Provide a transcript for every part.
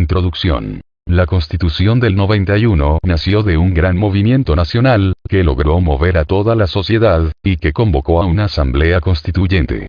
Introducción. La Constitución del 91 nació de un gran movimiento nacional, que logró mover a toda la sociedad, y que convocó a una asamblea constituyente.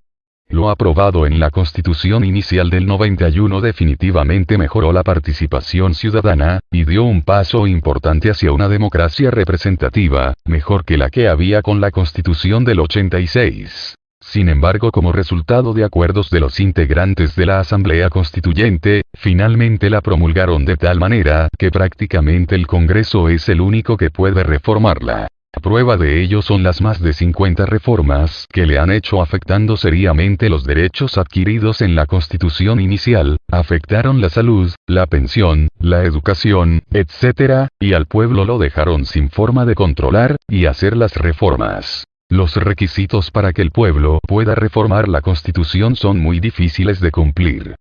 Lo aprobado en la Constitución inicial del 91 definitivamente mejoró la participación ciudadana, y dio un paso importante hacia una democracia representativa, mejor que la que había con la Constitución del 86. Sin embargo, como resultado de acuerdos de los integrantes de la Asamblea Constituyente, finalmente la promulgaron de tal manera que prácticamente el Congreso es el único que puede reformarla. Prueba de ello son las más de 50 reformas que le han hecho afectando seriamente los derechos adquiridos en la Constitución inicial, afectaron la salud, la pensión, la educación, etc., y al pueblo lo dejaron sin forma de controlar y hacer las reformas. Los requisitos para que el pueblo pueda reformar la Constitución son muy difíciles de cumplir.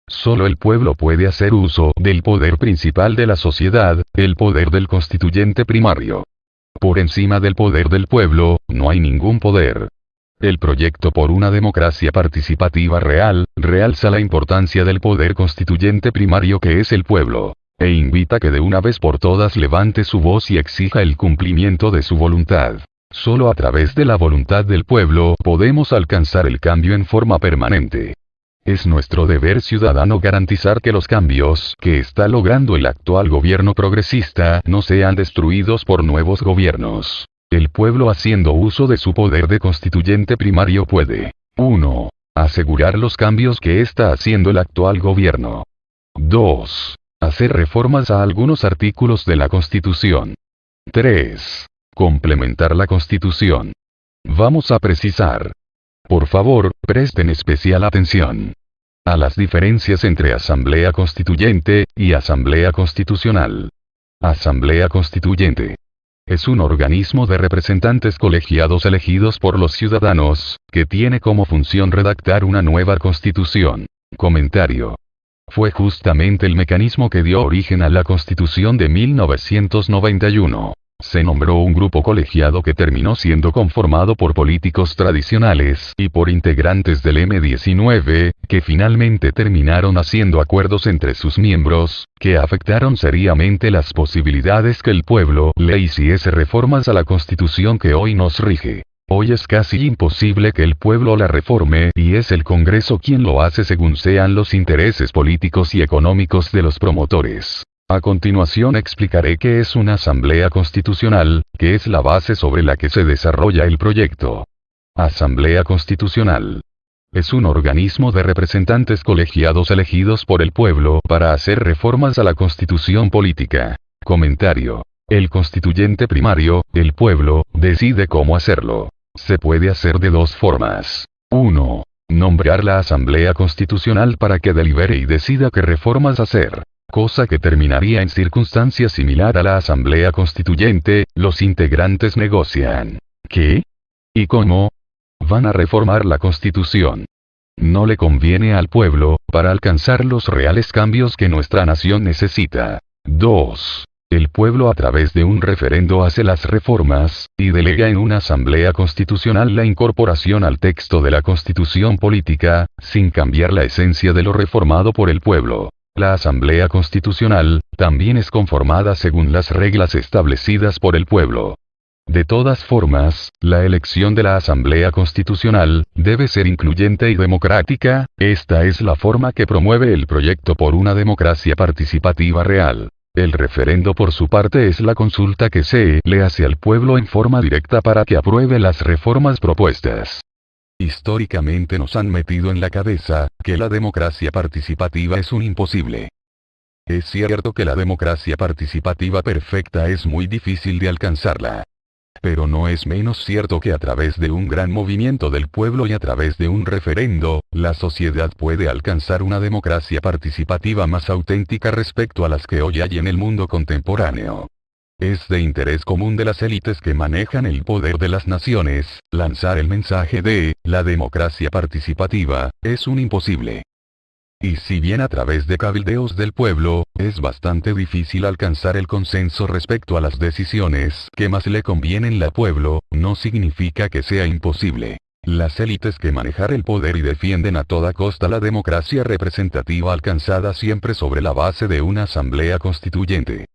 Solo el pueblo puede hacer uso del poder principal de la sociedad, el poder del constituyente primario. Por encima del poder del pueblo, no hay ningún poder. El proyecto por una democracia participativa real, realza la importancia del poder constituyente primario que es el pueblo, e invita que de una vez por todas levante su voz y exija el cumplimiento de su voluntad. Solo a través de la voluntad del pueblo podemos alcanzar el cambio en forma permanente. Es nuestro deber ciudadano garantizar que los cambios que está logrando el actual gobierno progresista no sean destruidos por nuevos gobiernos. El pueblo haciendo uso de su poder de constituyente primario puede 1. Asegurar los cambios que está haciendo el actual gobierno. 2. Hacer reformas a algunos artículos de la Constitución. 3. Complementar la Constitución. Vamos a precisar. Por favor, presten especial atención a las diferencias entre Asamblea Constituyente y Asamblea Constitucional. Asamblea Constituyente es un organismo de representantes colegiados elegidos por los ciudadanos, que tiene como función redactar una nueva Constitución. Comentario. Fue justamente el mecanismo que dio origen a la Constitución de 1991. Se nombró un grupo colegiado que terminó siendo conformado por políticos tradicionales y por integrantes del M-19, que finalmente terminaron haciendo acuerdos entre sus miembros, que afectaron seriamente las posibilidades que el pueblo le hiciese reformas a la Constitución que hoy nos rige. Hoy es casi imposible que el pueblo la reforme y es el Congreso quien lo hace según sean los intereses políticos y económicos de los promotores. A continuación explicaré qué es una asamblea constitucional, que es la base sobre la que se desarrolla el proyecto. Asamblea constitucional. Es un organismo de representantes colegiados elegidos por el pueblo para hacer reformas a la constitución política. Comentario. El constituyente primario, el pueblo, decide cómo hacerlo. Se puede hacer de dos formas. 1. Nombrar la asamblea constitucional para que delibere y decida qué reformas hacer. Cosa que terminaría en circunstancias similar a la Asamblea Constituyente, los integrantes negocian. ¿Qué? ¿Y cómo? Van a reformar la Constitución. No le conviene al pueblo, para alcanzar los reales cambios que nuestra nación necesita. 2. El pueblo a través de un referendo hace las reformas, y delega en una Asamblea Constitucional la incorporación al texto de la Constitución política, sin cambiar la esencia de lo reformado por el pueblo. La Asamblea Constitucional, también es conformada según las reglas establecidas por el pueblo. De todas formas, la elección de la Asamblea Constitucional, debe ser incluyente y democrática, esta es la forma que promueve el proyecto por una democracia participativa real. El referendo por su parte es la consulta que se le hace al pueblo en forma directa para que apruebe las reformas propuestas. Históricamente nos han metido en la cabeza, que la democracia participativa es un imposible. Es cierto que la democracia participativa perfecta es muy difícil de alcanzarla. Pero no es menos cierto que a través de un gran movimiento del pueblo y a través de un referendo, la sociedad puede alcanzar una democracia participativa más auténtica respecto a las que hoy hay en el mundo contemporáneo. Es de interés común de las élites que manejan el poder de las naciones, lanzar el mensaje de la democracia participativa es un imposible. Y si bien a través de cabildeos del pueblo, es bastante difícil alcanzar el consenso respecto a las decisiones que más le convienen al pueblo, no significa que sea imposible. Las élites que manejan el poder y defienden a toda costa la democracia representativa alcanzada siempre sobre la base de una asamblea constituyente.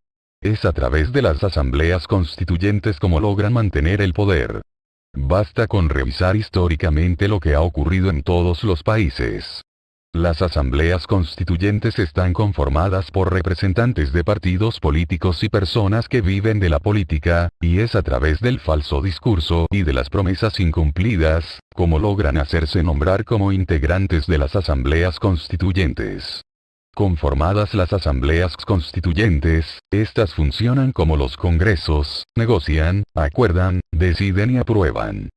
Es a través de las asambleas constituyentes como logran mantener el poder. Basta con revisar históricamente lo que ha ocurrido en todos los países. Las asambleas constituyentes están conformadas por representantes de partidos políticos y personas que viven de la política, y es a través del falso discurso y de las promesas incumplidas, como logran hacerse nombrar como integrantes de las asambleas constituyentes. Conformadas las asambleas constituyentes, estas funcionan como los congresos, negocian, acuerdan, deciden y aprueban.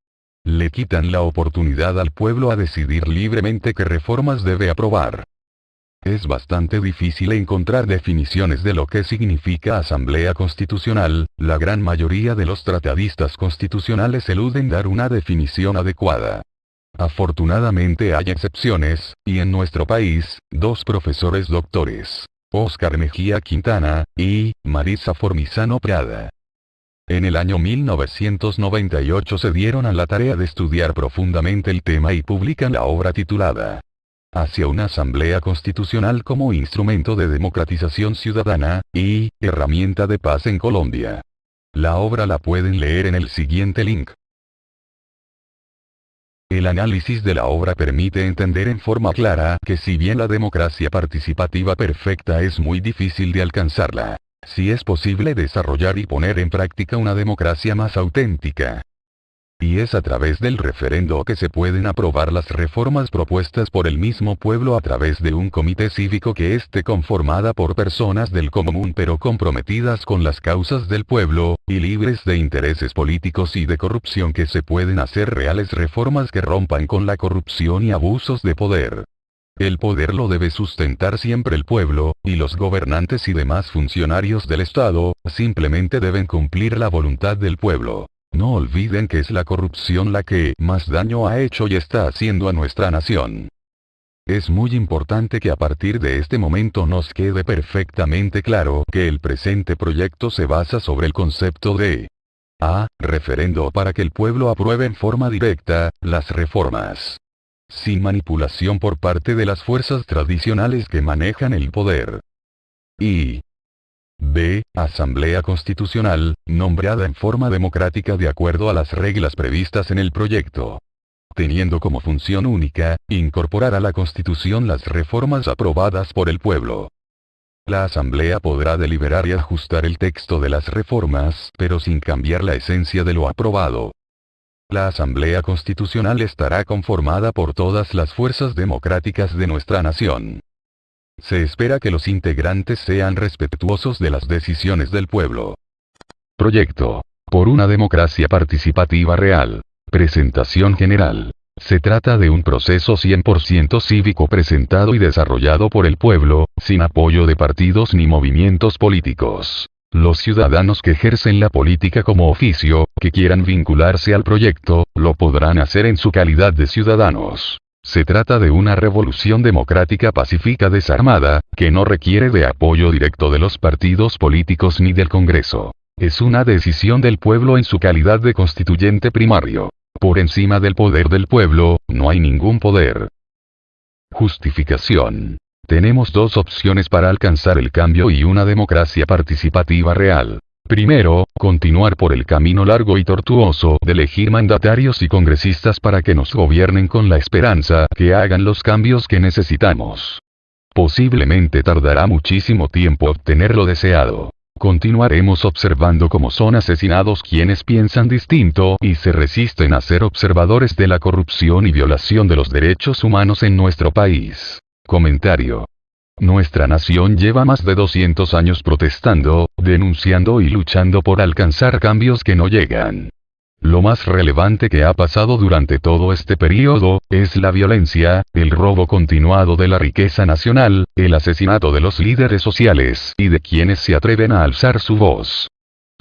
Le quitan la oportunidad al pueblo a decidir libremente qué reformas debe aprobar. Es bastante difícil encontrar definiciones de lo que significa asamblea constitucional, la gran mayoría de los tratadistas constitucionales eluden dar una definición adecuada. Afortunadamente hay excepciones, y en nuestro país, dos profesores doctores, Óscar Mejía Quintana, y Marisa Formizano Prada. En el año 1998 se dieron a la tarea de estudiar profundamente el tema y publican la obra titulada Hacia una Asamblea Constitucional como instrumento de democratización ciudadana, y herramienta de paz en Colombia. La obra la pueden leer en el siguiente link. El análisis de la obra permite entender en forma clara que si bien la democracia participativa perfecta es muy difícil de alcanzarla, sí es posible desarrollar y poner en práctica una democracia más auténtica. Y es a través del referendo que se pueden aprobar las reformas propuestas por el mismo pueblo a través de un comité cívico que esté conformada por personas del común pero comprometidas con las causas del pueblo, y libres de intereses políticos y de corrupción, que se pueden hacer reales reformas que rompan con la corrupción y abusos de poder. El poder lo debe sustentar siempre el pueblo, y los gobernantes y demás funcionarios del Estado, simplemente deben cumplir la voluntad del pueblo. No olviden que es la corrupción la que más daño ha hecho y está haciendo a nuestra nación. Es muy importante que a partir de este momento nos quede perfectamente claro que el presente proyecto se basa sobre el concepto de A. Referendo para que el pueblo apruebe en forma directa las reformas, sin manipulación por parte de las fuerzas tradicionales que manejan el poder. Y B. Asamblea Constitucional, nombrada en forma democrática de acuerdo a las reglas previstas en el proyecto, teniendo como función única, incorporar a la Constitución las reformas aprobadas por el pueblo. La Asamblea podrá deliberar y ajustar el texto de las reformas, pero sin cambiar la esencia de lo aprobado. La Asamblea Constitucional estará conformada por todas las fuerzas democráticas de nuestra nación. Se espera que los integrantes sean respetuosos de las decisiones del pueblo. Proyecto. Por una democracia participativa real. Presentación general. Se trata de un proceso 100% cívico presentado y desarrollado por el pueblo, sin apoyo de partidos ni movimientos políticos. Los ciudadanos que ejercen la política como oficio, que quieran vincularse al proyecto, lo podrán hacer en su calidad de ciudadanos. Se trata de una revolución democrática pacífica desarmada, que no requiere de apoyo directo de los partidos políticos ni del Congreso. Es una decisión del pueblo en su calidad de constituyente primario. Por encima del poder del pueblo, no hay ningún poder. Justificación. Tenemos dos opciones para alcanzar el cambio y una democracia participativa real. Primero, continuar por el camino largo y tortuoso de elegir mandatarios y congresistas para que nos gobiernen con la esperanza que hagan los cambios que necesitamos. Posiblemente tardará muchísimo tiempo obtener lo deseado. Continuaremos observando cómo son asesinados quienes piensan distinto y se resisten a ser observadores de la corrupción y violación de los derechos humanos en nuestro país. Comentario. Nuestra nación lleva más de 200 años protestando, denunciando y luchando por alcanzar cambios que no llegan. Lo más relevante que ha pasado durante todo este periodo, es la violencia, el robo continuado de la riqueza nacional, el asesinato de los líderes sociales y de quienes se atreven a alzar su voz.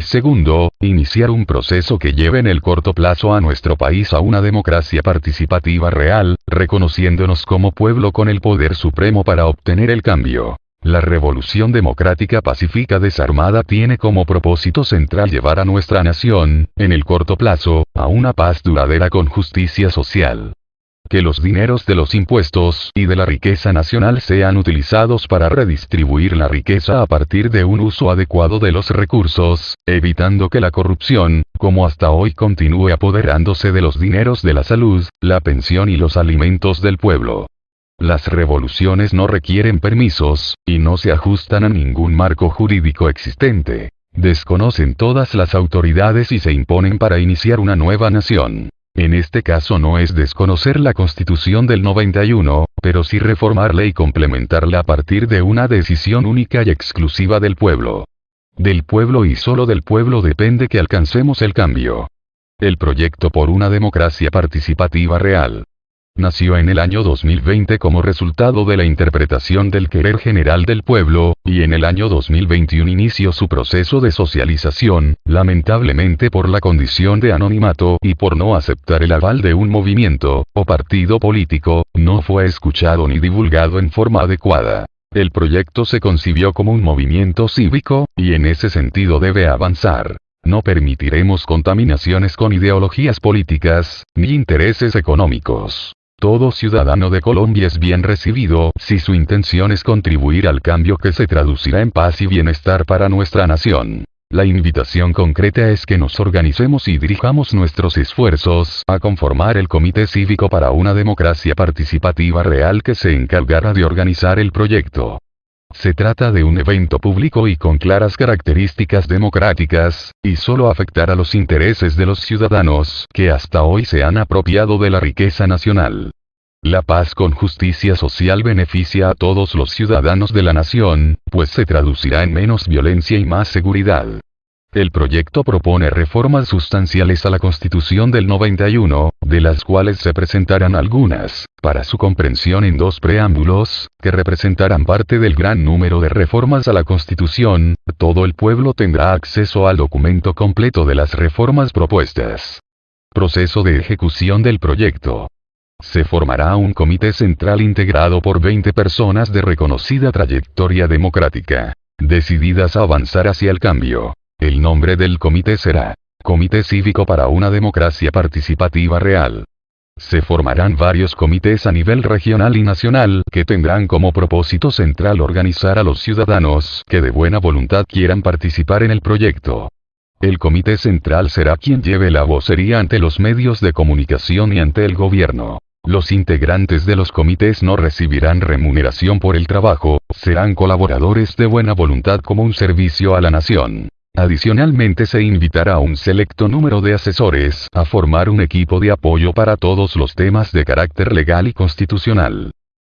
Segundo, iniciar un proceso que lleve en el corto plazo a nuestro país a una democracia participativa real, reconociéndonos como pueblo con el poder supremo para obtener el cambio. La Revolución Democrática Pacífica Desarmada tiene como propósito central llevar a nuestra nación, en el corto plazo, a una paz duradera con justicia social. Que los dineros de los impuestos y de la riqueza nacional sean utilizados para redistribuir la riqueza a partir de un uso adecuado de los recursos, evitando que la corrupción, como hasta hoy, continúe apoderándose de los dineros de la salud, la pensión y los alimentos del pueblo. Las revoluciones no requieren permisos, y no se ajustan a ningún marco jurídico existente. Desconocen todas las autoridades y se imponen para iniciar una nueva nación. En este caso no es desconocer la Constitución del 91, pero sí reformarla y complementarla a partir de una decisión única y exclusiva del pueblo. Del pueblo y solo del pueblo depende que alcancemos el cambio. El proyecto por una democracia participativa real. Nació en el año 2020 como resultado de la interpretación del querer general del pueblo, y en el año 2021 inició su proceso de socialización, lamentablemente por la condición de anonimato y por no aceptar el aval de un movimiento, o partido político, no fue escuchado ni divulgado en forma adecuada. El proyecto se concibió como un movimiento cívico, y en ese sentido debe avanzar. No permitiremos contaminaciones con ideologías políticas, ni intereses económicos. Todo ciudadano de Colombia es bien recibido si su intención es contribuir al cambio que se traducirá en paz y bienestar para nuestra nación. La invitación concreta es que nos organicemos y dirijamos nuestros esfuerzos a conformar el Comité Cívico para una Democracia Participativa Real que se encargará de organizar el proyecto. Se trata de un evento público y con claras características democráticas, y solo afectará los intereses de los ciudadanos que hasta hoy se han apropiado de la riqueza nacional. La paz con justicia social beneficia a todos los ciudadanos de la nación, pues se traducirá en menos violencia y más seguridad. El proyecto propone reformas sustanciales a la Constitución del 91, de las cuales se presentarán algunas, para su comprensión en 2 preámbulos, que representarán parte del gran número de reformas a la Constitución. Todo el pueblo tendrá acceso al documento completo de las reformas propuestas. Proceso de ejecución del proyecto. Se formará un comité central integrado por 20 personas de reconocida trayectoria democrática, decididas a avanzar hacia el cambio. El nombre del comité será Comité Cívico para una Democracia Participativa Real. Se formarán varios comités a nivel regional y nacional que tendrán como propósito central organizar a los ciudadanos que de buena voluntad quieran participar en el proyecto. El comité central será quien lleve la vocería ante los medios de comunicación y ante el gobierno. Los integrantes de los comités no recibirán remuneración por el trabajo, serán colaboradores de buena voluntad como un servicio a la nación. Adicionalmente se invitará a un selecto número de asesores a formar un equipo de apoyo para todos los temas de carácter legal y constitucional.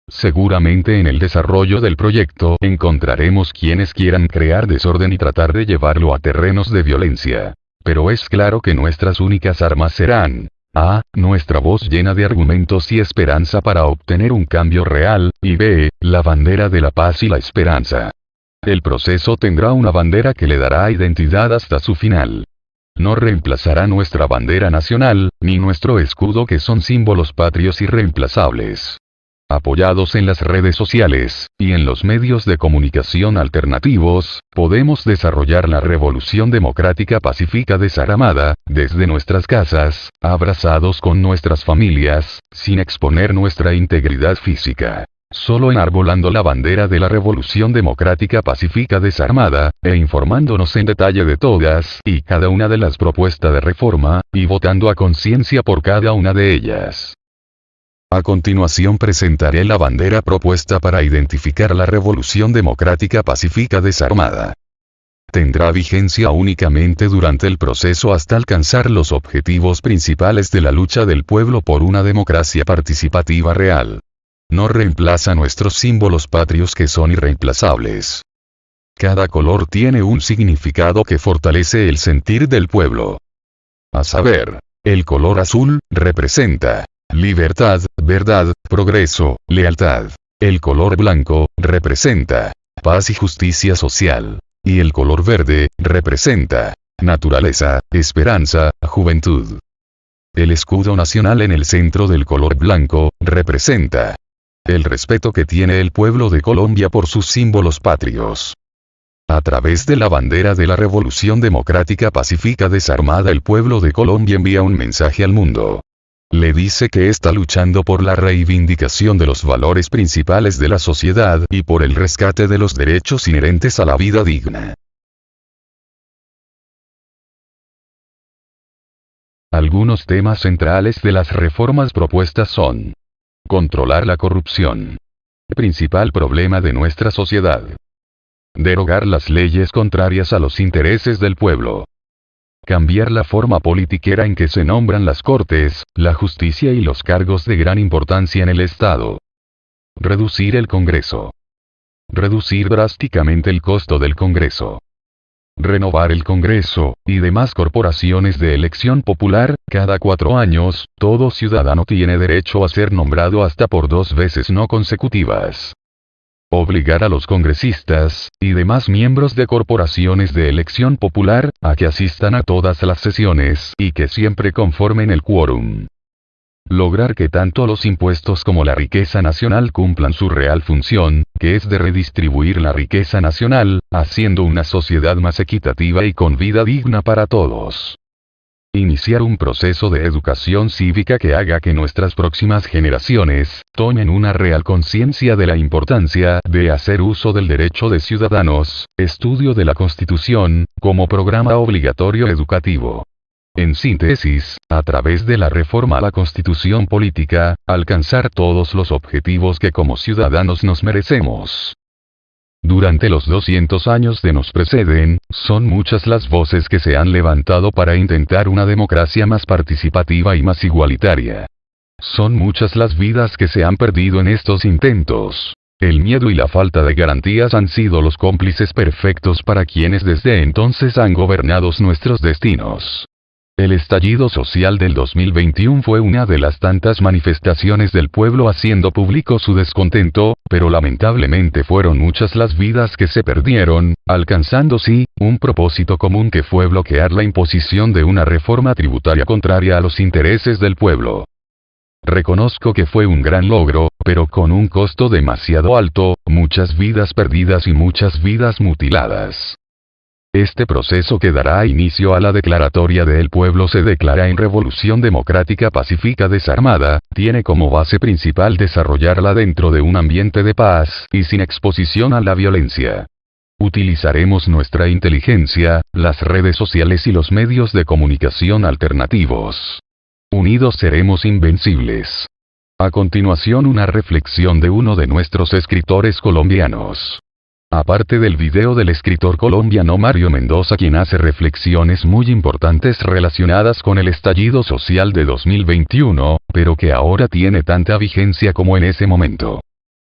Seguramente en el desarrollo del proyecto encontraremos quienes quieran crear desorden y tratar de llevarlo a terrenos de violencia. Pero es claro que nuestras únicas armas serán: A. Nuestra voz llena de argumentos y esperanza para obtener un cambio real, y B. La bandera de la paz y la esperanza. El proceso tendrá una bandera que le dará identidad hasta su final. No reemplazará nuestra bandera nacional, ni nuestro escudo, que son símbolos patrios irreemplazables. Apoyados en las redes sociales, y en los medios de comunicación alternativos, podemos desarrollar la Revolución Democrática Pacífica Desarmada, desde nuestras casas, abrazados con nuestras familias, sin exponer nuestra integridad física. Solo enarbolando la bandera de la Revolución Democrática Pacífica Desarmada, e informándonos en detalle de todas y cada una de las propuestas de reforma, y votando a conciencia por cada una de ellas. A continuación presentaré la bandera propuesta para identificar la Revolución Democrática Pacífica Desarmada. Tendrá vigencia únicamente durante el proceso hasta alcanzar los objetivos principales de la lucha del pueblo por una democracia participativa real. No reemplaza nuestros símbolos patrios, que son irreemplazables. Cada color tiene un significado que fortalece el sentir del pueblo. A saber, el color azul representa libertad, verdad, progreso, lealtad. El color blanco representa paz y justicia social. Y el color verde representa naturaleza, esperanza, juventud. El escudo nacional en el centro del color blanco representa el respeto que tiene el pueblo de Colombia por sus símbolos patrios. A través de la bandera de la Revolución Democrática Pacífica Desarmada, el pueblo de Colombia envía un mensaje al mundo. Le dice que está luchando por la reivindicación de los valores principales de la sociedad y por el rescate de los derechos inherentes a la vida digna. Algunos temas centrales de las reformas propuestas son: controlar la corrupción, principal problema de nuestra sociedad; derogar las leyes contrarias a los intereses del pueblo; cambiar la forma politiquera en que se nombran las cortes, la justicia y los cargos de gran importancia en el Estado; reducir el Congreso; reducir drásticamente el costo del Congreso; renovar el Congreso, y demás corporaciones de elección popular, cada 4 años, todo ciudadano tiene derecho a ser nombrado hasta por 2 veces no consecutivas; obligar a los congresistas, y demás miembros de corporaciones de elección popular, a que asistan a todas las sesiones y que siempre conformen el quórum; lograr que tanto los impuestos como la riqueza nacional cumplan su real función, que es de redistribuir la riqueza nacional, haciendo una sociedad más equitativa y con vida digna para todos. Iniciar un proceso de educación cívica que haga que nuestras próximas generaciones tomen una real conciencia de la importancia de hacer uso del derecho de ciudadanos, estudio de la Constitución, como programa obligatorio educativo. En síntesis, a través de la reforma a la Constitución política, alcanzar todos los objetivos que como ciudadanos nos merecemos. Durante los 200 años que nos preceden, son muchas las voces que se han levantado para intentar una democracia más participativa y más igualitaria. Son muchas las vidas que se han perdido en estos intentos. El miedo y la falta de garantías han sido los cómplices perfectos para quienes desde entonces han gobernado nuestros destinos. El estallido social del 2021 fue una de las tantas manifestaciones del pueblo haciendo público su descontento, pero lamentablemente fueron muchas las vidas que se perdieron, alcanzando sí, un propósito común que fue bloquear la imposición de una reforma tributaria contraria a los intereses del pueblo. Reconozco que fue un gran logro, pero con un costo demasiado alto, muchas vidas perdidas y muchas vidas mutiladas. Este proceso que dará inicio a la declaratoria del pueblo se declara en Revolución Democrática Pacífica Desarmada, tiene como base principal desarrollarla dentro de un ambiente de paz y sin exposición a la violencia. Utilizaremos nuestra inteligencia, las redes sociales y los medios de comunicación alternativos. Unidos seremos invencibles. A continuación, una reflexión de uno de nuestros escritores colombianos. Aparte del video del escritor colombiano Mario Mendoza, quien hace reflexiones muy importantes relacionadas con el estallido social de 2021, pero que ahora tiene tanta vigencia como en ese momento.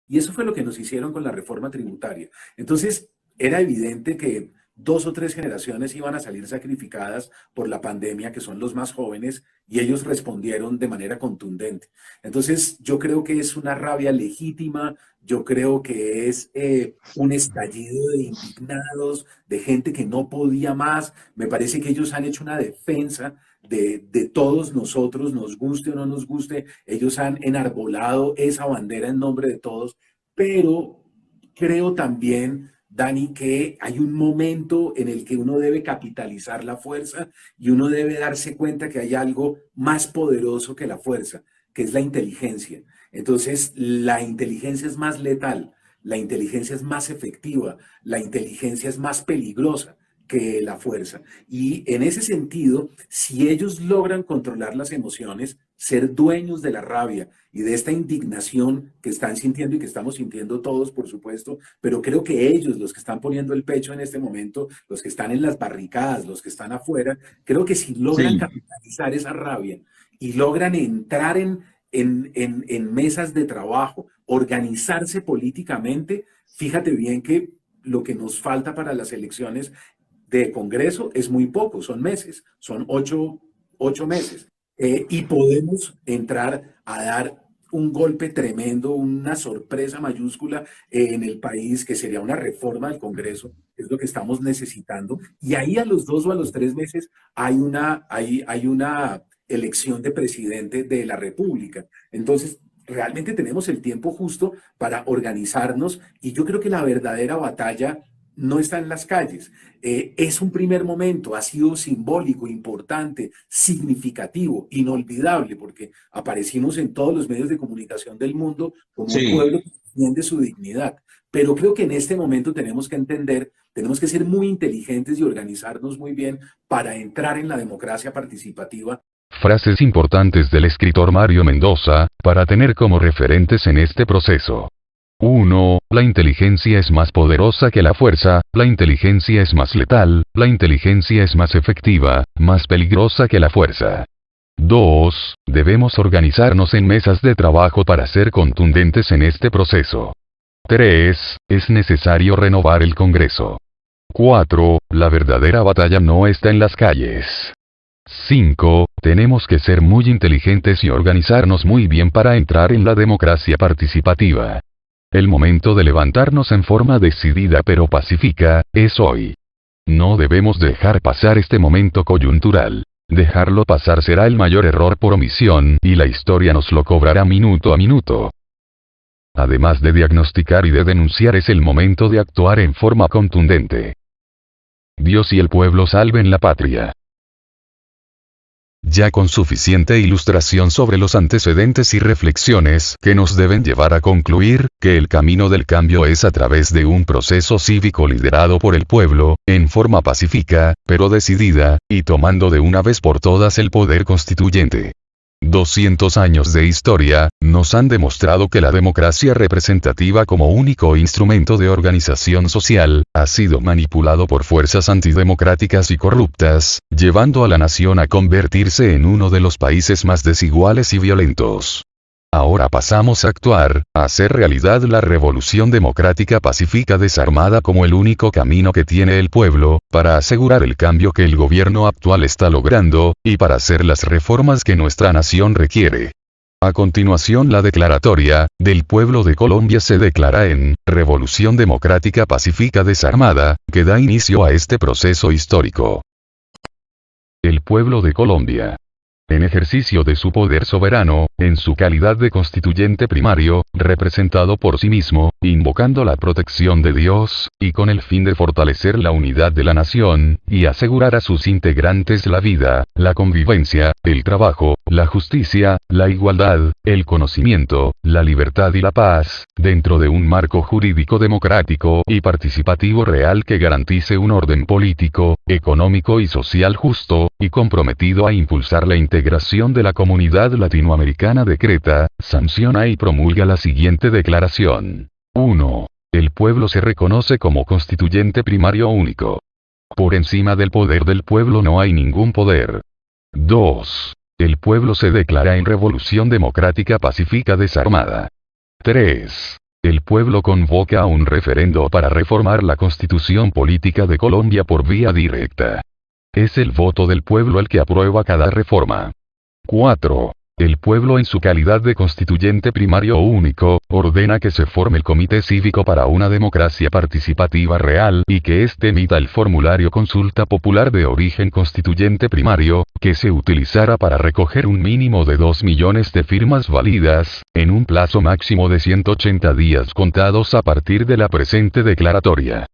Y eso fue lo que nos hicieron con la reforma tributaria. Entonces, era evidente que 2 o 3 generaciones iban a salir sacrificadas por la pandemia, que son los más jóvenes, y ellos respondieron de manera contundente. Entonces, yo creo que es una rabia legítima, yo creo que es un estallido de indignados, de gente que no podía más. Me parece que ellos han hecho una defensa de todos nosotros, nos guste o no nos guste. Ellos han enarbolado esa bandera en nombre de todos, pero creo también, Dani, que hay un momento en el que uno debe capitalizar la fuerza y uno debe darse cuenta que hay algo más poderoso que la fuerza, que es la inteligencia. Entonces, la inteligencia es más letal, la inteligencia es más efectiva, la inteligencia es más peligrosa que la fuerza. Y en ese sentido, si ellos logran controlar las emociones, ser dueños de la rabia y de esta indignación que están sintiendo y que estamos sintiendo todos, por supuesto, pero creo que ellos, los que están poniendo el pecho en este momento, los que están en las barricadas, los que están afuera, creo que si logran capitalizar esa rabia y logran entrar en mesas de trabajo, organizarse políticamente, fíjate bien que lo que nos falta para las elecciones de Congreso es muy poco, son meses, son 8 meses. Y podemos entrar a dar un golpe tremendo, una sorpresa mayúscula en el país, que sería una reforma del Congreso, es lo que estamos necesitando. Y ahí a los 2 o a los 3 meses hay una elección de presidente de la República. Entonces, realmente tenemos el tiempo justo para organizarnos y yo creo que la verdadera batalla no está en las calles. Es un primer momento, ha sido simbólico, importante, significativo, inolvidable, porque aparecimos en todos los medios de comunicación del mundo como un Sí. pueblo que defiende su dignidad. Pero creo que en este momento tenemos que entender, tenemos que ser muy inteligentes y organizarnos muy bien para entrar en la democracia participativa. Frases importantes del escritor Mario Mendoza, para tener como referentes en este proceso. 1. La inteligencia es más poderosa que la fuerza, la inteligencia es más letal, la inteligencia es más efectiva, más peligrosa que la fuerza. 2. Debemos organizarnos en mesas de trabajo para ser contundentes en este proceso. 3. Es necesario renovar el Congreso. 4. La verdadera batalla no está en las calles. 5. Tenemos que ser muy inteligentes y organizarnos muy bien para entrar en la democracia participativa. El momento de levantarnos en forma decidida pero pacífica, es hoy. No debemos dejar pasar este momento coyuntural. Dejarlo pasar será el mayor error por omisión, y la historia nos lo cobrará minuto a minuto. Además de diagnosticar y de denunciar, es el momento de actuar en forma contundente. Dios y el pueblo salven la patria. Ya con suficiente ilustración sobre los antecedentes y reflexiones que nos deben llevar a concluir que el camino del cambio es a través de un proceso cívico liderado por el pueblo, en forma pacífica, pero decidida, y tomando de una vez por todas el poder constituyente. 200 años de historia nos han demostrado que la democracia representativa como único instrumento de organización social ha sido manipulado por fuerzas antidemocráticas y corruptas, llevando a la nación a convertirse en uno de los países más desiguales y violentos. Ahora pasamos a actuar, a hacer realidad la revolución democrática pacífica desarmada como el único camino que tiene el pueblo, para asegurar el cambio que el gobierno actual está logrando, y para hacer las reformas que nuestra nación requiere. A continuación, la declaratoria del pueblo de Colombia se declara en Revolución Democrática Pacífica Desarmada, que da inicio a este proceso histórico. El pueblo de Colombia, en ejercicio de su poder soberano, en su calidad de constituyente primario, representado por sí mismo, invocando la protección de Dios, y con el fin de fortalecer la unidad de la nación, y asegurar a sus integrantes la vida, la convivencia, el trabajo, la justicia, la igualdad, el conocimiento, la libertad y la paz, dentro de un marco jurídico democrático y participativo real que garantice un orden político, económico y social justo, y comprometido a impulsar la integración de la comunidad latinoamericana, decreta, sanciona y promulga la siguiente declaración. 1. El pueblo se reconoce como constituyente primario único. Por encima del poder del pueblo no hay ningún poder. 2. El pueblo se declara en revolución democrática pacífica desarmada. 3. El pueblo convoca a un referendo para reformar la constitución política de Colombia por vía directa. Es el voto del pueblo el que aprueba cada reforma. 4. El pueblo en su calidad de constituyente primario único, ordena que se forme el Comité Cívico para una democracia participativa real y que éste emita el formulario Consulta Popular de origen constituyente primario, que se utilizará para recoger un mínimo de 2 millones de firmas válidas, en un plazo máximo de 180 días contados a partir de la presente declaratoria.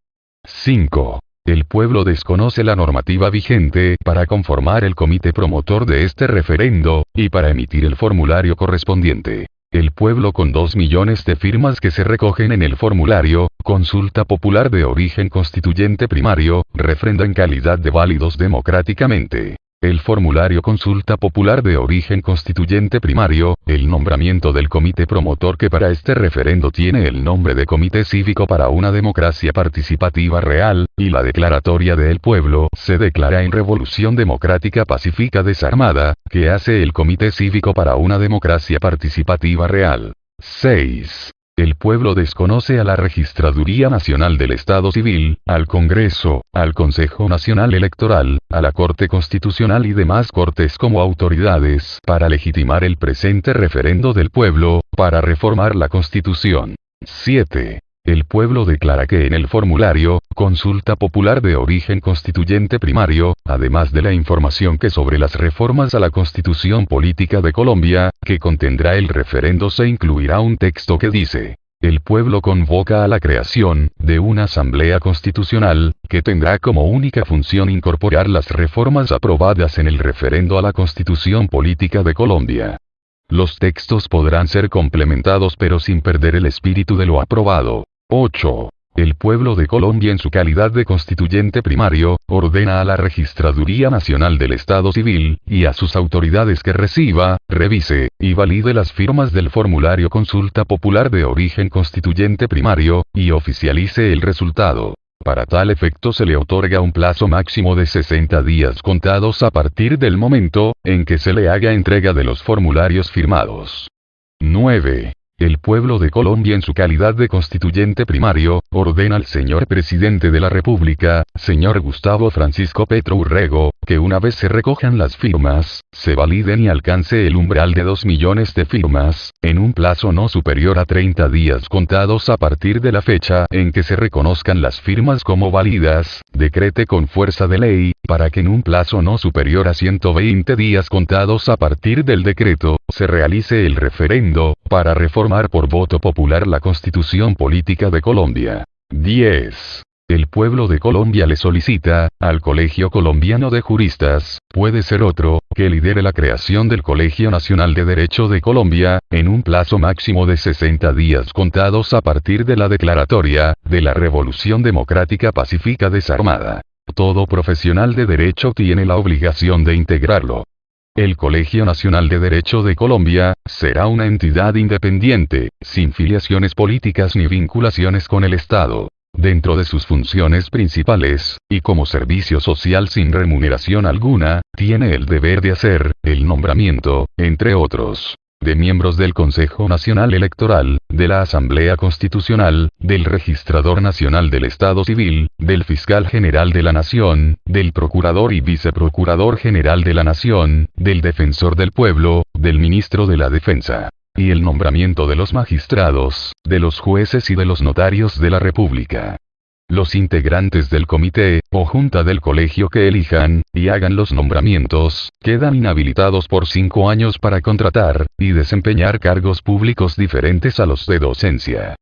5. El pueblo desconoce la normativa vigente para conformar el comité promotor de este referendo, y para emitir el formulario correspondiente. El pueblo, con 2 millones de firmas que se recogen en el formulario, Consulta Popular de origen constituyente primario, refrenda en calidad de válidos democráticamente el formulario Consulta Popular de origen constituyente primario, el nombramiento del comité promotor, que para este referendo tiene el nombre de Comité Cívico para una democracia participativa real, y la declaratoria del pueblo se declara en revolución democrática pacífica desarmada, que hace el Comité Cívico para una democracia participativa real. 6. El pueblo desconoce a la Registraduría Nacional del Estado Civil, al Congreso, al Consejo Nacional Electoral, a la Corte Constitucional y demás cortes como autoridades para legitimar el presente referendo del pueblo, para reformar la Constitución. 7. El pueblo declara que en el formulario, consulta popular de origen constituyente primario, además de la información que sobre las reformas a la Constitución Política de Colombia, que contendrá el referendo, se incluirá un texto que dice: el pueblo convoca a la creación de una asamblea constitucional, que tendrá como única función incorporar las reformas aprobadas en el referendo a la Constitución Política de Colombia. Los textos podrán ser complementados pero sin perder el espíritu de lo aprobado. 8. El pueblo de Colombia en su calidad de constituyente primario, ordena a la Registraduría Nacional del Estado Civil, y a sus autoridades que reciba, revise, y valide las firmas del formulario consulta popular de origen constituyente primario, y oficialice el resultado. Para tal efecto se le otorga un plazo máximo de 60 días contados a partir del momento en que se le haga entrega de los formularios firmados. 9. El pueblo de Colombia en su calidad de constituyente primario, ordena al señor presidente de la República, señor Gustavo Francisco Petro Urrego, que una vez se recojan las firmas, se validen y alcance el umbral de 2 millones de firmas, en un plazo no superior a 30 días contados a partir de la fecha en que se reconozcan las firmas como válidas, decrete con fuerza de ley, para que en un plazo no superior a 120 días contados a partir del decreto, se realice el referendo, para reformar por voto popular la Constitución Política de Colombia. 10. El pueblo de Colombia le solicita, al Colegio Colombiano de Juristas, puede ser otro, que lidere la creación del Colegio Nacional de Derecho de Colombia, en un plazo máximo de 60 días contados a partir de la declaratoria, de la Revolución Democrática Pacífica Desarmada. Todo profesional de derecho tiene la obligación de integrarlo. El Colegio Nacional de Derecho de Colombia será una entidad independiente, sin filiaciones políticas ni vinculaciones con el Estado. Dentro de sus funciones principales, y como servicio social sin remuneración alguna, tiene el deber de hacer el nombramiento, entre otros, de miembros del Consejo Nacional Electoral, de la Asamblea Constitucional, del Registrador Nacional del Estado Civil, del Fiscal General de la Nación, del Procurador y Viceprocurador General de la Nación, del Defensor del Pueblo, del Ministro de la Defensa. Y el nombramiento de los magistrados, de los jueces y de los notarios de la República. Los integrantes del comité, o junta del colegio que elijan, y hagan los nombramientos, quedan inhabilitados por 5 años para contratar, y desempeñar cargos públicos diferentes a los de docencia.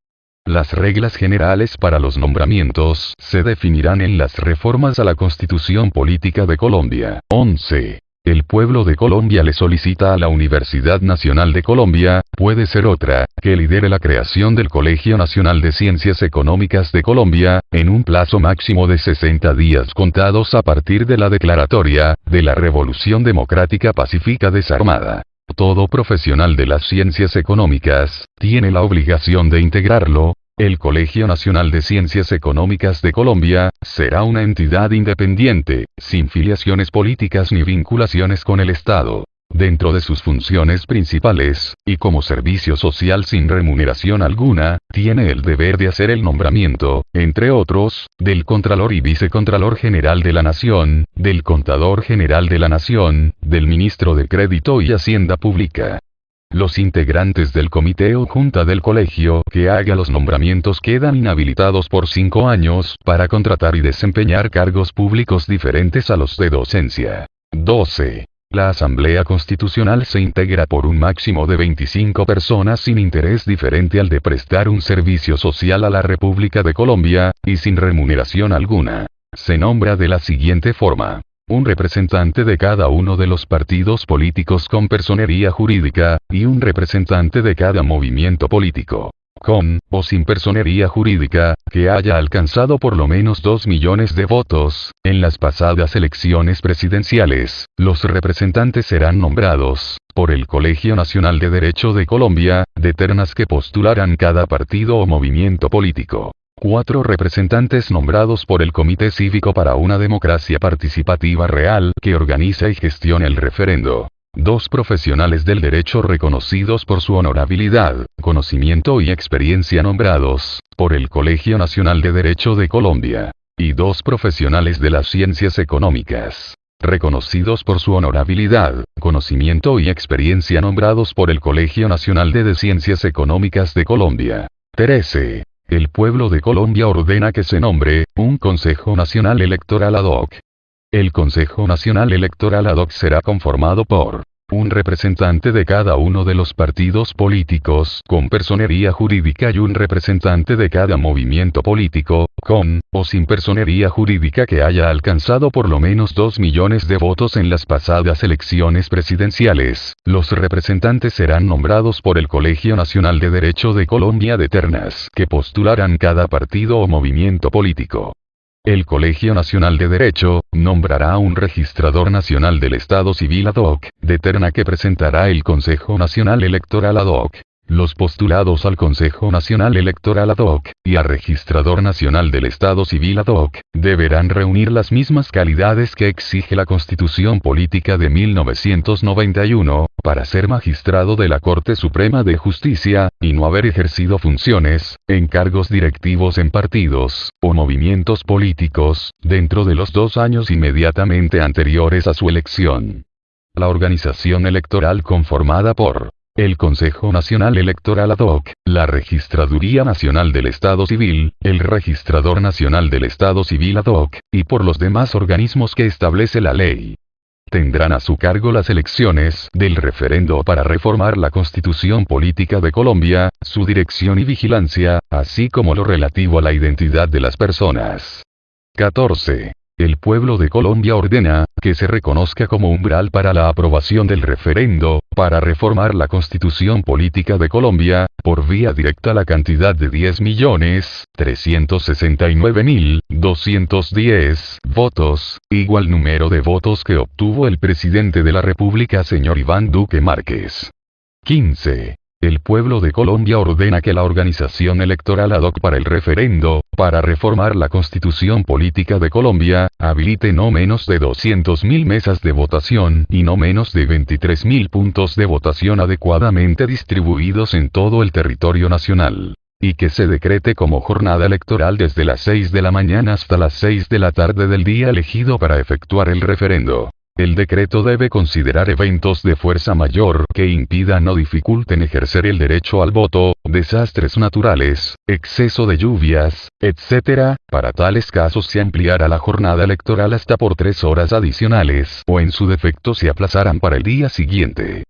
Las reglas generales para los nombramientos se definirán en las reformas a la Constitución Política de Colombia. 11. El pueblo de Colombia le solicita a la Universidad Nacional de Colombia, puede ser otra, que lidere la creación del Colegio Nacional de Ciencias Económicas de Colombia, en un plazo máximo de 60 días contados a partir de la declaratoria, de la Revolución Democrática Pacífica Desarmada. Todo profesional de las ciencias económicas tiene la obligación de integrarlo. El Colegio Nacional de Ciencias Económicas de Colombia será una entidad independiente, sin filiaciones políticas ni vinculaciones con el Estado. Dentro de sus funciones principales, y como servicio social sin remuneración alguna, tiene el deber de hacer el nombramiento, entre otros, del Contralor y Vicecontralor General de la Nación, del Contador General de la Nación, del Ministro de Crédito y Hacienda Pública. Los integrantes del comité o junta del colegio que haga los nombramientos quedan inhabilitados por 5 años para contratar y desempeñar cargos públicos diferentes a los de docencia. 12. La Asamblea Constitucional se integra por un máximo de 25 personas sin interés diferente al de prestar un servicio social a la República de Colombia, y sin remuneración alguna. Se nombra de la siguiente forma. Un representante de cada uno de los partidos políticos con personería jurídica, y un representante de cada movimiento político, con o sin personería jurídica, que haya alcanzado por lo menos 2 millones de votos. En las pasadas elecciones presidenciales, los representantes serán nombrados por el Colegio Nacional de Derecho de Colombia, de ternas que postularán cada partido o movimiento político. 4 representantes nombrados por el Comité Cívico para una Democracia Participativa Real, que organiza y gestiona el referendo. 2 profesionales del derecho reconocidos por su honorabilidad, conocimiento y experiencia nombrados por el Colegio Nacional de Derecho de Colombia. Y 2 profesionales de las ciencias económicas, reconocidos por su honorabilidad, conocimiento y experiencia nombrados por el Colegio Nacional de Ciencias Económicas de Colombia. 13. El pueblo de Colombia ordena que se nombre un Consejo Nacional Electoral ad hoc. El Consejo Nacional Electoral ad hoc será conformado por un representante de cada uno de los partidos políticos con personería jurídica y un representante de cada movimiento político, con o sin personería jurídica que haya alcanzado por lo menos 2 millones de votos en las pasadas elecciones presidenciales. Los representantes serán nombrados por el Colegio Nacional de Derecho de Colombia de ternas que postularán cada partido o movimiento político. El Colegio Nacional de Derecho nombrará a un registrador nacional del Estado Civil ad hoc, de terna que presentará el Consejo Nacional Electoral ad hoc. Los postulados al Consejo Nacional Electoral ad hoc, y al Registrador Nacional del Estado Civil ad hoc, deberán reunir las mismas calidades que exige la Constitución Política de 1991, para ser magistrado de la Corte Suprema de Justicia, y no haber ejercido funciones, en cargos directivos en partidos, o movimientos políticos, dentro de los 2 años inmediatamente anteriores a su elección. La organización electoral conformada por el Consejo Nacional Electoral ad hoc, la Registraduría Nacional del Estado Civil, el Registrador Nacional del Estado Civil ad hoc, y por los demás organismos que establece la ley. Tendrán a su cargo las elecciones del referendo para reformar la Constitución Política de Colombia, su dirección y vigilancia, así como lo relativo a la identidad de las personas. 14. El pueblo de Colombia ordena que se reconozca como umbral para la aprobación del referendo para reformar la Constitución Política de Colombia, por vía directa la cantidad de 10.369.210 votos, igual número de votos que obtuvo el presidente de la República señor Iván Duque Márquez. 15. El pueblo de Colombia ordena que la organización electoral ad hoc para el referendo, para reformar la Constitución Política de Colombia, habilite no menos de 200.000 mesas de votación y no menos de 23.000 puntos de votación adecuadamente distribuidos en todo el territorio nacional. Y que se decrete como jornada electoral desde las 6 de la mañana hasta las 6 de la tarde del día elegido para efectuar el referendo. El decreto debe considerar eventos de fuerza mayor que impidan o dificulten ejercer el derecho al voto, desastres naturales, exceso de lluvias, etc. Para tales casos se ampliará la jornada electoral hasta por 3 horas adicionales, o en su defecto se aplazarán para el día siguiente.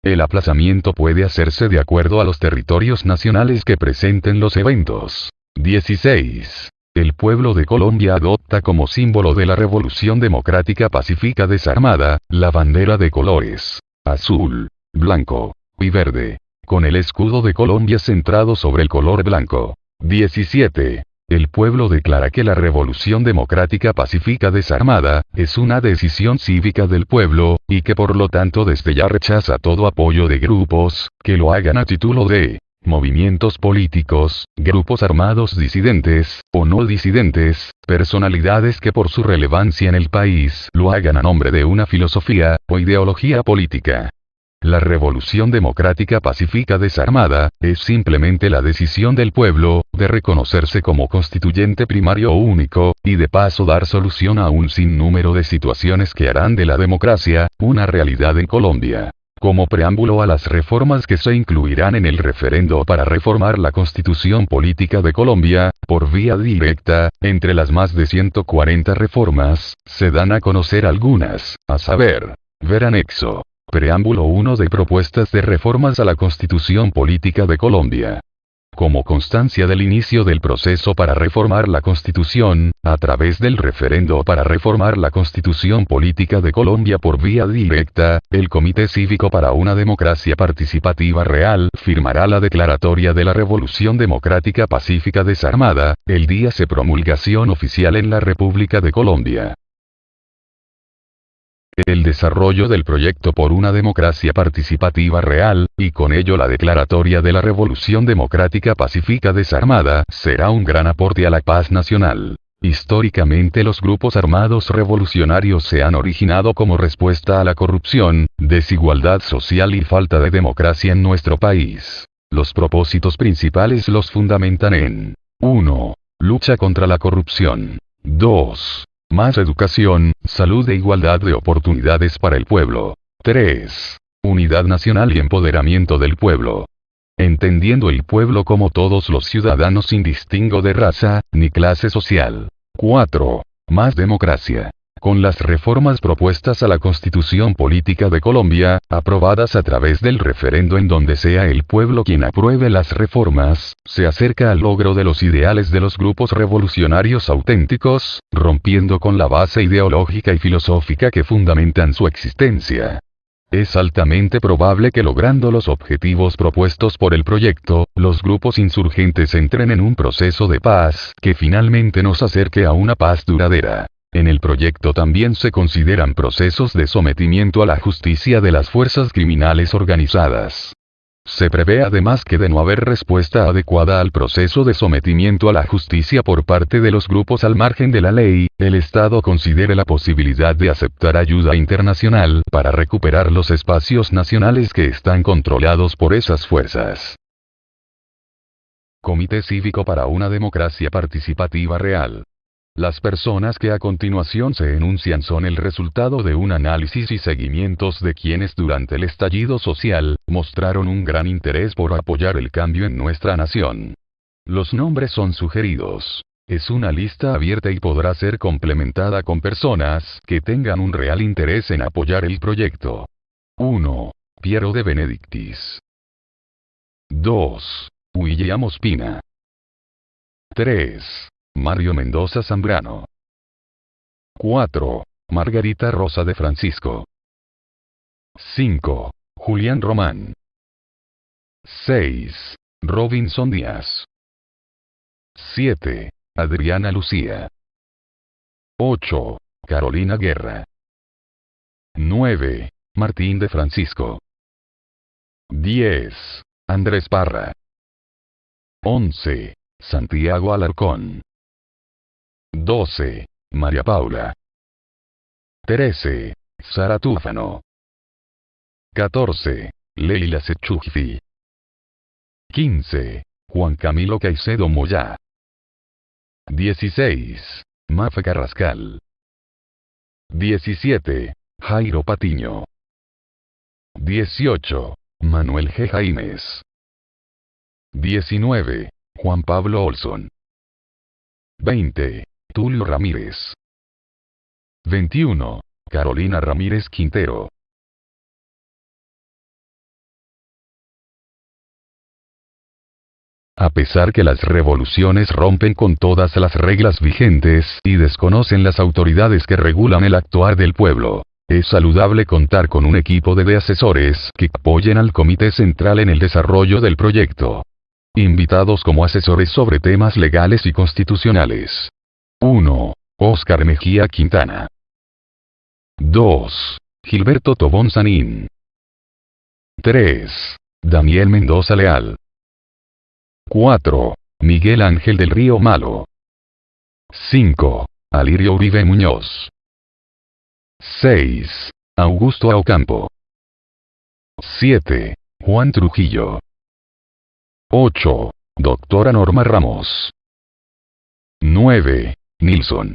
El aplazamiento puede hacerse de acuerdo a los territorios nacionales que presenten los eventos. 16. El pueblo de Colombia adopta como símbolo de la Revolución Democrática Pacífica Desarmada, la bandera de colores azul, blanco y verde, con el escudo de Colombia centrado sobre el color blanco. 17. El pueblo declara que la Revolución Democrática Pacífica Desarmada es una decisión cívica del pueblo, y que por lo tanto desde ya rechaza todo apoyo de grupos que lo hagan a título de movimientos políticos, grupos armados disidentes, o no disidentes, personalidades que por su relevancia en el país lo hagan a nombre de una filosofía o ideología política. La Revolución Democrática Pacífica Desarmada es simplemente la decisión del pueblo de reconocerse como constituyente primario o único, y de paso dar solución a un sinnúmero de situaciones que harán de la democracia una realidad en Colombia. Como preámbulo a las reformas que se incluirán en el referendo para reformar la Constitución Política de Colombia, por vía directa, entre las más de 140 reformas, se dan a conocer algunas, a saber, ver anexo. Preámbulo 1 de propuestas de reformas a la Constitución Política de Colombia. Como constancia del inicio del proceso para reformar la Constitución, a través del referendo para reformar la Constitución Política de Colombia por vía directa, el Comité Cívico para una Democracia Participativa Real firmará la Declaratoria de la Revolución Democrática Pacífica Desarmada, el día de promulgación oficial en la República de Colombia. El desarrollo del proyecto por una democracia participativa real, y con ello la declaratoria de la Revolución Democrática Pacífica Desarmada, será un gran aporte a la paz nacional. Históricamente los grupos armados revolucionarios se han originado como respuesta a la corrupción, desigualdad social y falta de democracia en nuestro país. Los propósitos principales los fundamentan en 1. Lucha contra la corrupción. 2. Más educación, salud e igualdad de oportunidades para el pueblo. 3. Unidad nacional y empoderamiento del pueblo. entendiendo el pueblo como todos los ciudadanos sin distingo de raza, ni clase social. 4. Más democracia. Con las reformas propuestas a la Constitución Política de Colombia, aprobadas a través del referendo en donde sea el pueblo quien apruebe las reformas, se acerca al logro de los ideales de los grupos revolucionarios auténticos, rompiendo con la base ideológica y filosófica que fundamentan su existencia. Es altamente probable que logrando los objetivos propuestos por el proyecto, los grupos insurgentes entren en un proceso de paz que finalmente nos acerque a una paz duradera. En el proyecto también se consideran procesos de sometimiento a la justicia de las fuerzas criminales organizadas. Se prevé además que de no haber respuesta adecuada al proceso de sometimiento a la justicia por parte de los grupos al margen de la ley, el Estado considere la posibilidad de aceptar ayuda internacional para recuperar los espacios nacionales que están controlados por esas fuerzas. Comité Cívico para una Democracia Participativa Real. Las personas que a continuación se enuncian son el resultado de un análisis y seguimientos de quienes durante el estallido social, mostraron un gran interés por apoyar el cambio en nuestra nación. Los nombres son sugeridos. Es una lista abierta y podrá ser complementada con personas que tengan un real interés en apoyar el proyecto. 1. Piero de Benedictis. 2. William Ospina. 3. Mario Mendoza Zambrano. 4. Margarita Rosa de Francisco. 5. Julián Román. 6. Robinson Díaz. 7. Adriana Lucía. 8. Carolina Guerra. 9. Martín de Francisco. 10. Andrés Parra. 11. Santiago Alarcón. 12. María Paula. 13. Sara Túfano. 14. Leila Sechujfi. 15. Juan Camilo Caicedo Moyá. 16. Mafe Carrascal. 17. Jairo Patiño. 18. Manuel G. Jaimes. 19. Juan Pablo Olson. 20. Tulio Ramírez. 21. Carolina Ramírez Quintero. A pesar que las revoluciones rompen con todas las reglas vigentes y desconocen las autoridades que regulan el actuar del pueblo, es saludable contar con un equipo de asesores que apoyen al Comité Central en el desarrollo del proyecto. Invitados como asesores sobre temas legales y constitucionales. 1. Óscar Mejía Quintana. 2. Gilberto Tobón Sanín. 3. Daniel Mendoza Leal. 4. Miguel Ángel del Río Malo. 5. Alirio Uribe Muñoz. 6. Augusto Ocampo. 7. Juan Trujillo. 8. Doctora Norma Ramos. 9. Nilson.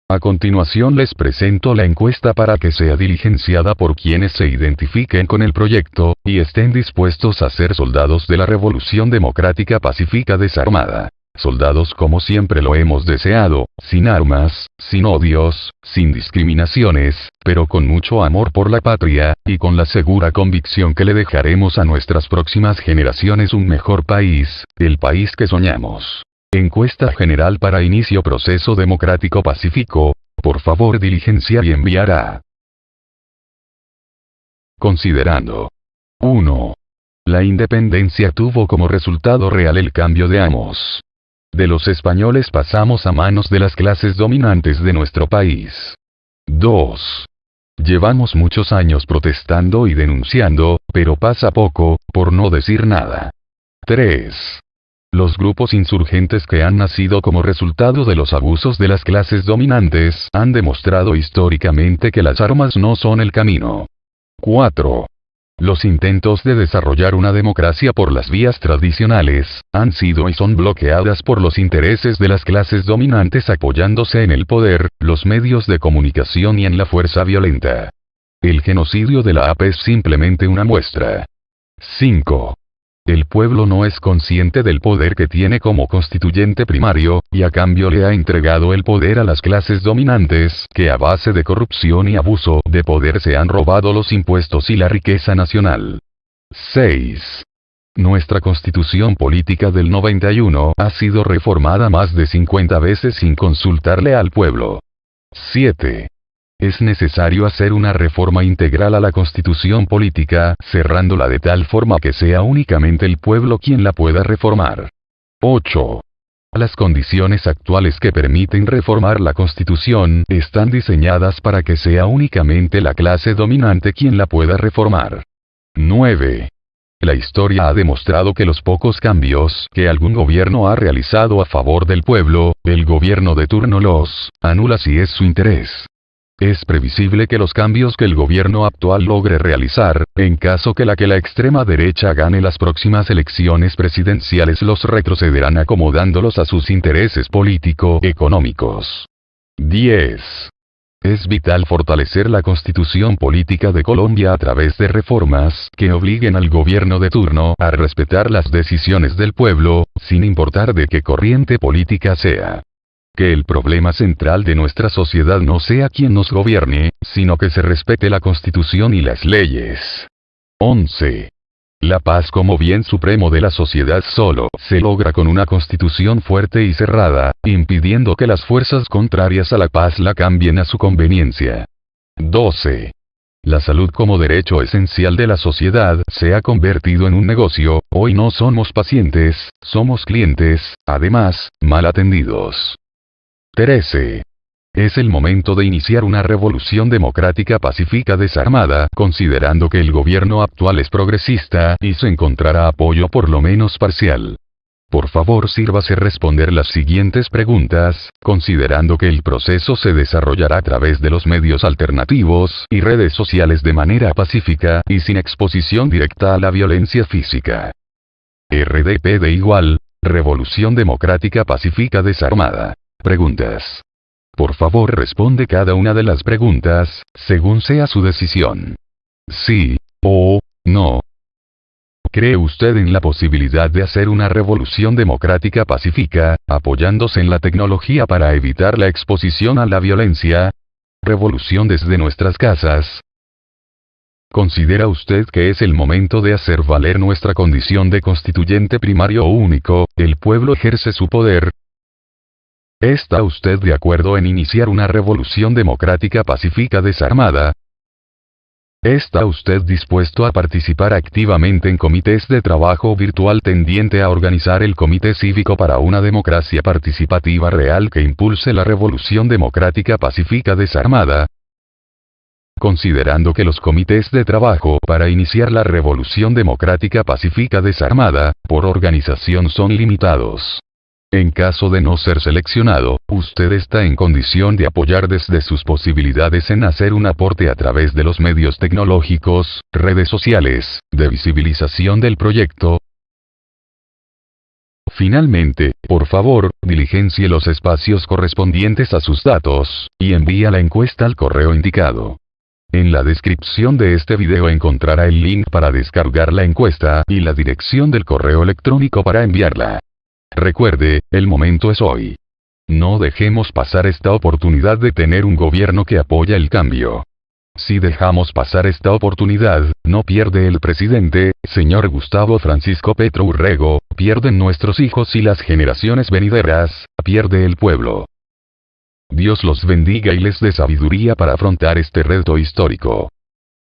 A continuación les presento la encuesta para que sea diligenciada por quienes se identifiquen con el proyecto, y estén dispuestos a ser soldados de la Revolución Democrática Pacífica Desarmada. Soldados como siempre lo hemos deseado, sin armas, sin odios, sin discriminaciones, pero con mucho amor por la patria, y con la segura convicción que le dejaremos a nuestras próximas generaciones un mejor país, el país que soñamos. Encuesta general para inicio proceso democrático pacífico, por favor diligenciar y enviar a... Considerando. 1. La independencia tuvo como resultado real el cambio de amos. De los españoles pasamos a manos de las clases dominantes de nuestro país. 2. Llevamos muchos años protestando y denunciando, pero pasa poco, por no decir nada. 3. Los grupos insurgentes que han nacido como resultado de los abusos de las clases dominantes han demostrado históricamente que las armas no son el camino. 4. Los intentos de desarrollar una democracia por las vías tradicionales han sido y son bloqueadas por los intereses de las clases dominantes apoyándose en el poder, los medios de comunicación y en la fuerza violenta. El genocidio de la AP es simplemente una muestra. 5. El pueblo no es consciente del poder que tiene como constituyente primario, y a cambio le ha entregado el poder a las clases dominantes, que a base de corrupción y abuso de poder se han robado los impuestos y la riqueza nacional. 6. Nuestra constitución política del 91 ha sido reformada más de 50 veces sin consultarle al pueblo. 7. Es necesario hacer una reforma integral a la constitución política, cerrándola de tal forma que sea únicamente el pueblo quien la pueda reformar. 8. Las condiciones actuales que permiten reformar la constitución están diseñadas para que sea únicamente la clase dominante quien la pueda reformar. 9. La historia ha demostrado que los pocos cambios que algún gobierno ha realizado a favor del pueblo, el gobierno de turno los anula si es su interés. Es previsible que los cambios que el gobierno actual logre realizar, en caso que la extrema derecha gane las próximas elecciones presidenciales, los retrocederán acomodándolos a sus intereses político-económicos. 10. Es vital fortalecer la constitución política de Colombia a través de reformas que obliguen al gobierno de turno a respetar las decisiones del pueblo, sin importar de qué corriente política sea. Que el problema central de nuestra sociedad no sea quien nos gobierne, sino que se respete la Constitución y las leyes. 11. La paz como bien supremo de la sociedad solo se logra con una constitución fuerte y cerrada, impidiendo que las fuerzas contrarias a la paz la cambien a su conveniencia. 12. La salud como derecho esencial de la sociedad se ha convertido en un negocio, hoy no somos pacientes, somos clientes, además, mal atendidos. 13. Es el momento de iniciar una revolución democrática pacífica desarmada, considerando que el gobierno actual es progresista y se encontrará apoyo por lo menos parcial. Por favor, sírvase responder las siguientes preguntas, considerando que el proceso se desarrollará a través de los medios alternativos y redes sociales de manera pacífica y sin exposición directa a la violencia física. RDP = Revolución Democrática Pacífica Desarmada. Preguntas. Por favor, responde cada una de las preguntas, según sea su decisión. Sí o no. ¿Cree usted en la posibilidad de hacer una revolución democrática pacífica, apoyándose en la tecnología para evitar la exposición a la violencia? Revolución desde nuestras casas. ¿Considera usted que es el momento de hacer valer nuestra condición de constituyente primario único, el pueblo ejerce su poder? ¿Está usted de acuerdo en iniciar una revolución democrática pacífica desarmada? ¿Está usted dispuesto a participar activamente en comités de trabajo virtual tendiente a organizar el Comité Cívico para una Democracia Participativa Real que impulse la revolución democrática pacífica desarmada? Considerando que los comités de trabajo para iniciar la revolución democrática pacífica desarmada, por organización son limitados. En caso de no ser seleccionado, usted está en condición de apoyar desde sus posibilidades en hacer un aporte a través de los medios tecnológicos, redes sociales, de visibilización del proyecto. Finalmente, por favor, diligencie los espacios correspondientes a sus datos, y envía la encuesta al correo indicado. En la descripción de este video encontrará el link para descargar la encuesta y la dirección del correo electrónico para enviarla. Recuerde, el momento es hoy. No dejemos pasar esta oportunidad de tener un gobierno que apoya el cambio. Si dejamos pasar esta oportunidad, no pierde el presidente, señor Gustavo Francisco Petro Urrego, pierden nuestros hijos y las generaciones venideras, pierde el pueblo. Dios los bendiga y les dé sabiduría para afrontar este reto histórico.